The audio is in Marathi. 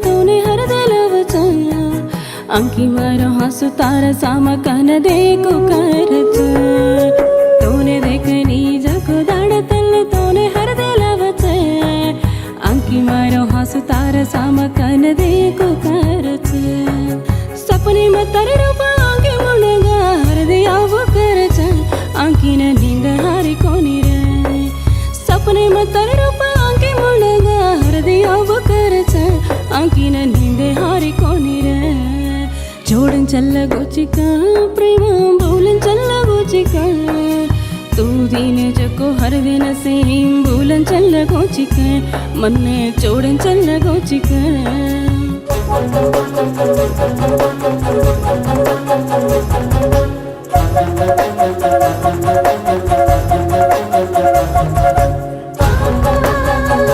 तूने हर दिल वचन अंकी मारो हंसु तारा सामा कन देखो करच तूने देखनी जको दाड़ तल तूने हर दिल वचन अंकी मारो हंसु तारा सामा कन देखो करच सपने में तारे रूप आंके मुनगा हर दिया वो करच अंकी न नींद हारी कोनी रे सपने में तारे रूप आंके मुनगा हर दिया वो करच अंकी न नींद हारी कोनी रे जोड़न चल गोचिका प्रेम बोलन चल गोचिका तू दीन जको हर दिन से बोलन चल गोचिका मन्ने जोड़न चल गोचिका Thank you.